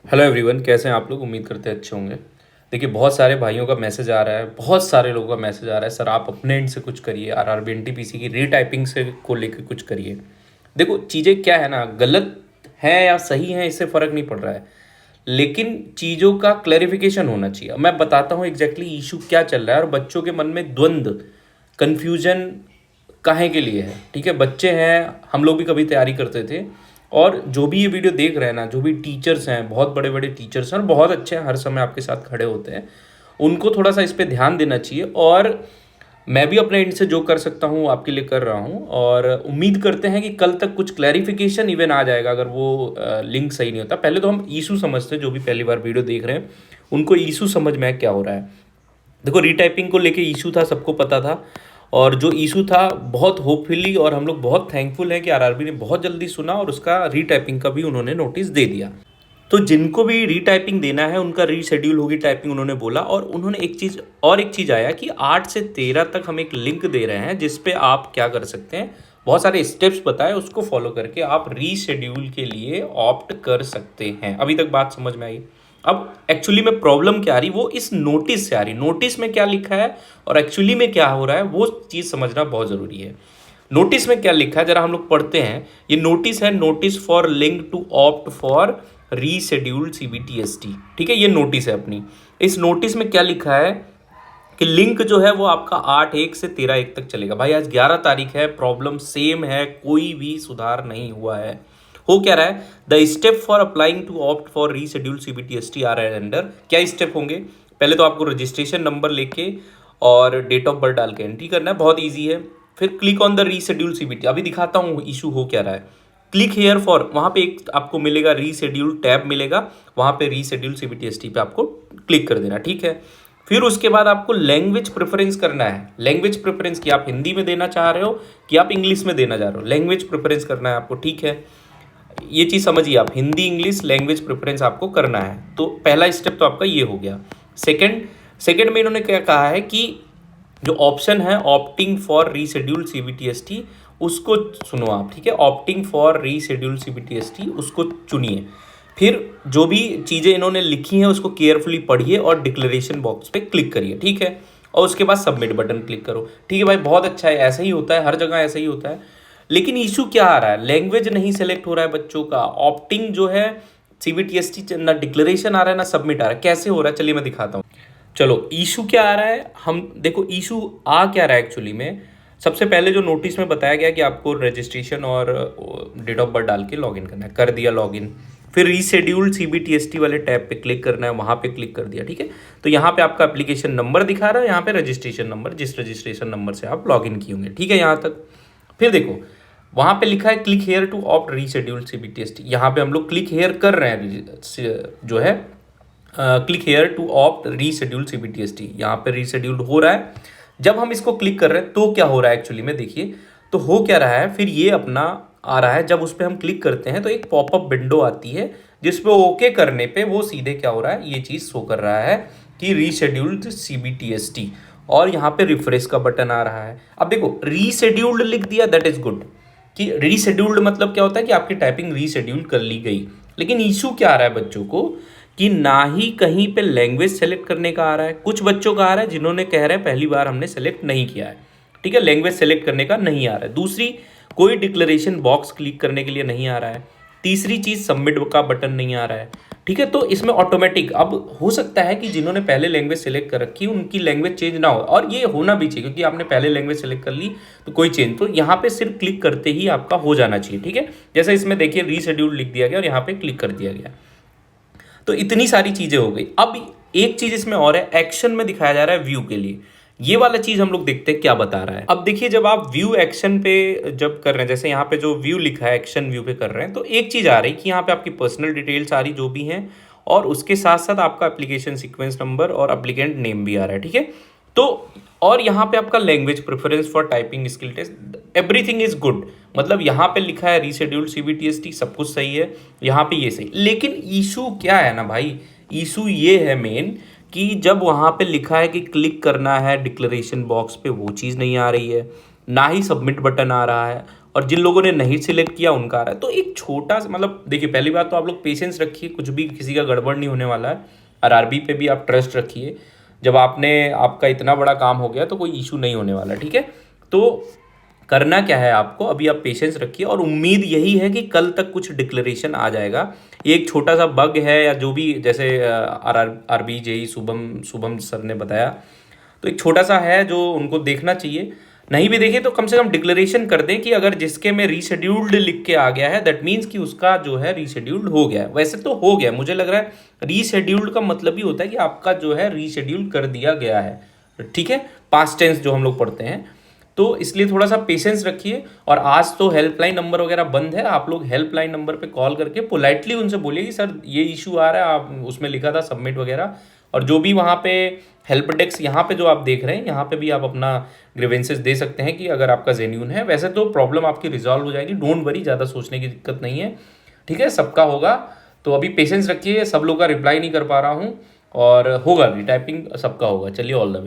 Hello everyone, कैसे हैं आप लोग। उम्मीद करते हैं अच्छे होंगे। देखिए, बहुत सारे भाइयों का मैसेज आ रहा है, बहुत सारे लोगों का मैसेज आ रहा है, सर आप अपने एंड से कुछ करिए, आरआरबी एनटीपीसी की रीटाइपिंग से को लेकर कुछ करिए। देखो, चीज़ें क्या है ना, गलत है या सही है इससे फ़र्क नहीं पड़ रहा है, लेकिन चीज़ों का क्लैरिफिकेशन होना चाहिए। अब मैं बताता हूँ एग्जैक्टली इशू क्या चल रहा है और बच्चों के मन में द्वंद्व, कन्फ्यूजन काहे के लिए है। ठीक है, बच्चे हैं, हम लोग भी कभी तैयारी करते थे। और जो भी ये वीडियो देख रहे हैं ना, जो भी टीचर्स हैं, बहुत बड़े बड़े टीचर्स हैं और बहुत अच्छे हैं, हर समय आपके साथ खड़े होते हैं, उनको थोड़ा सा इस पर ध्यान देना चाहिए। और मैं भी अपने एंड से जो कर सकता हूँ आपके लिए कर रहा हूँ, और उम्मीद करते हैं कि कल तक कुछ क्लैरिफिकेशन इवन आ जाएगा अगर वो लिंक सही नहीं होता। पहले तो हम इशू समझते हैं, जो भी पहली बार वीडियो देख रहे हैं उनको इशू समझ में क्या हो रहा है। देखो, रीटाइपिंग को लेके इशू था, सबको पता था। और जो इशू था बहुत होपफुली, और हम लोग बहुत थैंकफुल हैं कि आरआरबी ने बहुत जल्दी सुना और उसका रीटाइपिंग का भी उन्होंने नोटिस दे दिया। तो जिनको भी रीटाइपिंग देना है उनका रीशेड्यूल होगी टाइपिंग, उन्होंने बोला। और उन्होंने एक चीज़ आया कि 8 से 13 तक हम एक लिंक दे रहे हैं जिस पे आप क्या कर सकते हैं, बहुत सारे स्टेप्स बताए, उसको फॉलो करके आप रीशेड्यूल के लिए ऑप्ट कर सकते हैं। अभी तक बात समझ में आई। अब एक्चुअली में प्रॉब्लम क्या आ रही, वो इस नोटिस से आ रही। नोटिस में क्या लिखा है और एक्चुअली में क्या हो रहा है, वो चीज़ समझना बहुत ज़रूरी है। नोटिस में क्या लिखा है जरा हम लोग पढ़ते हैं। ये नोटिस है, notice for link to opt for rescheduled CBTST. ठीक है, ये नोटिस है अपनी। इस नोटिस में क्या लिखा है कि लिंक जो है वो आपका 8/1 से 13/1 तक चलेगा। भाई आज 11 तारीख है, प्रॉब्लम सेम है, कोई भी सुधार नहीं हुआ है। हो क्या रहा है, the step for applying to opt for reschedule CBTST are under. क्या स्टेप होंगे, पहले तो आपको रजिस्ट्रेशन नंबर लेके और डेट ऑफ बर्थ डाल के एंट्री करना है, बहुत ईजी है। फिर click on the reschedule CBT. अभी दिखाता हूँ इशू हो क्या रहा है। क्लिक हेयर फॉर, वहाँ पे एक आपको मिलेगा रीशेड्यूल टैब मिलेगा, वहाँ पे रीशेड्यूल सीबीटीएसटी पे आपको क्लिक कर देना। ठीक है, फिर उसके बाद आपको लैंग्वेज प्रेफरेंस करना है। लैंग्वेज प्रेफरेंस की आप हिंदी में देना चाह रहे हो कि आप इंग्लिश में देना चाह रहे हो, लैंग्वेज प्रेफरेंस करना है आपको। ठीक है, ये चीज़ समझिए आप, हिंदी इंग्लिश लैंग्वेज प्रेफरेंस आपको करना है। तो पहला स्टेप तो आपका ये हो गया। सेकंड में इन्होंने क्या कहा है कि जो ऑप्शन है ऑप्टिंग फॉर रीशेड्यूल सीबीटीएसटी, उसको सुनो आप। ठीक है, ऑप्टिंग फॉर रीशेड्यूल सीबीटीएसटी उसको चुनिए। फिर जो भी चीज़ें इन्होंने लिखी हैं उसको केयरफुली पढ़िए और डिक्लेरेशन बॉक्स पे क्लिक करिए। ठीक है, और उसके बाद सबमिट बटन क्लिक करो। ठीक है भाई, बहुत अच्छा है, ऐसा ही होता है, हर जगह ऐसा ही होता है। लेकिन इशू क्या आ रहा है, लैंग्वेज नहीं सेलेक्ट हो रहा है बच्चों का। ऑप्टिंग जो है सीबीटीएसटी, ना डिक्लेरेशन आ रहा है ना सबमिट आ रहा है। कैसे हो रहा है, चलिए मैं दिखाता हूँ। चलो, इशू क्या आ रहा है, हम देखो इशू आ क्या रहा है एक्चुअली में। सबसे पहले जो नोटिस में बताया गया कि आपको रजिस्ट्रेशन और डेट ऑफ बर्थ डाल के लॉगिन करना है, कर दिया लॉगिन। फिर रीशेड्यूल्ड सीबीटीएसटी वाले टैब पे क्लिक करना है, वहाँ पे क्लिक कर दिया। ठीक है, तो यहाँ पे आपका एप्लीकेशन नंबर दिखा रहा है, यहाँ पे रजिस्ट्रेशन नंबर, जिस रजिस्ट्रेशन नंबर से आप लॉगिन किए होंगे। ठीक है, यहाँ तक। फिर देखो वहाँ पे लिखा है click here to opt rescheduled CBTST, यहाँ पे हम लोग क्लिक हेयर कर रहे हैं, जो है click here to opt reschedule CBTST, यहाँ पे रीशेड्यूल्ड हो रहा है। जब हम इसको क्लिक कर रहे हैं तो क्या हो रहा है एक्चुअली में, देखिए तो हो क्या रहा है। फिर ये अपना आ रहा है, जब उस पर हम क्लिक करते हैं तो एक पॉपअप विंडो आती है जिसपे ओके करने पे वो सीधे क्या हो रहा है, ये चीज़ शो कर रहा है कि रीशेड्यूल्ड सीबीटीएसटी, और यहाँ पे रिफ्रेश का बटन आ रहा है। अब देखो रीशेड्यूल्ड लिख दिया, दैट इज गुड। कि रीशेड्यूल्ड मतलब क्या होता है कि आपकी टाइपिंग रीशेड्यूल कर ली गई। लेकिन इशू क्या आ रहा है बच्चों को कि ना ही कहीं पे लैंग्वेज सेलेक्ट करने का आ रहा है। कुछ बच्चों का आ रहा है जिन्होंने कह रहे हैं पहली बार हमने सेलेक्ट नहीं किया है। ठीक है, लैंग्वेज सेलेक्ट करने का नहीं आ रहा है। दूसरी, कोई डिक्लेरेशन बॉक्स क्लिक करने के लिए नहीं आ रहा है। तीसरी चीज़, सबमिट का बटन नहीं आ रहा है। ठीक है, तो इसमें ऑटोमेटिक, अब हो सकता है कि जिन्होंने पहले लैंग्वेज सेलेक्ट कर रखी उनकी लैंग्वेज चेंज ना हो, और ये होना भी चाहिए क्योंकि आपने पहले लैंग्वेज सेलेक्ट कर ली तो कोई चेंज, तो यहाँ पे सिर्फ क्लिक करते ही आपका हो जाना चाहिए। ठीक है, जैसे इसमें देखिए रीशेड्यूल लिख दिया गया और यहाँ पे क्लिक कर दिया गया। तो इतनी सारी चीजें हो गई। अब एक चीज इसमें और है, एक्शन में दिखाया जा रहा है व्यू के लिए। ये वाला चीज हम लोग देखते हैं क्या बता रहा है। अब देखिए, जब आप व्यू एक्शन पे जब कर रहे हैं, जैसे यहाँ पे जो व्यू लिखा है एक्शन व्यू पे कर रहे हैं, तो एक चीज आ रही कि यहाँ पे आपकी पर्सनल डिटेल्स आ रही जो भी हैं, और उसके साथ साथ आपका एप्लीकेशन सीक्वेंस नंबर और एप्लीकेंट नेम भी आ रहा है। ठीक है, तो और यहाँ पे आपका language preference for typing skill test, everything is good. मतलब यहाँ पे लिखा है रीशेड्यूल्ड सीबीटीएसटी, सब कुछ सही है, यहाँ पे ये सही। लेकिन इशू क्या है ना भाई, इशू ये है मेन कि जब वहाँ पे लिखा है कि क्लिक करना है डिक्लेरेशन बॉक्स पे, वो चीज़ नहीं आ रही है, ना ही सबमिट बटन आ रहा है, और जिन लोगों ने नहीं सिलेक्ट किया उनका आ रहा है। तो एक छोटा सा मतलब देखिए, पहली बात तो आप लोग पेशेंस रखिए, कुछ भी किसी का गड़बड़ नहीं होने वाला है। आरआरबी पे भी आप ट्रस्ट रखिए, जब आपका इतना बड़ा काम हो गया तो कोई इशू नहीं होने वाला, ठीक है। तो करना क्या है आपको, अभी आप पेशेंस रखिए और उम्मीद यही है कि कल तक कुछ डिक्लेरेशन आ जाएगा। ये एक छोटा सा बग है या जो भी, जैसे RB JE Shubham Shubham sir ने बताया, तो एक छोटा सा है जो उनको देखना चाहिए। नहीं भी देखे तो कम से कम डिक्लेरेशन कर दें कि अगर जिसके में रीशेड्यूल्ड लिख के आ गया है दैट मीन्स कि उसका जो है रीशेड्यूल्ड हो गया है। वैसे तो हो गया, मुझे लग रहा है रीशेड्यूल्ड का मतलब ही होता है कि आपका जो है रीशेड्यूल कर दिया गया है, ठीक है, पास्ट टेंस जो हम लोग पढ़ते हैं। तो इसलिए थोड़ा सा पेशेंस रखिए। और आज तो हेल्पलाइन नंबर वगैरह बंद है, आप लोग हेल्पलाइन नंबर पे कॉल करके पोलाइटली उनसे बोलिए कि सर ये इशू आ रहा है, आप उसमें लिखा था सबमिट वगैरह। और जो भी वहाँ पे हेल्प डेस्क यहाँ पे जो आप देख रहे हैं, यहाँ पे भी आप अपना ग्रीवेंसेस दे सकते हैं कि अगर आपका जेन्यून है। वैसे तो प्रॉब्लम आपकी रिजॉल्व हो जाएगी, डोंट वरी, ज़्यादा सोचने की दिक्कत नहीं है, ठीक है, सबका होगा। तो अभी पेशेंस रखिए, सब लोग का रिप्लाई नहीं कर पा रहा हूँ और होगा भी, टाइपिंग सबका होगा। चलिए, ऑल द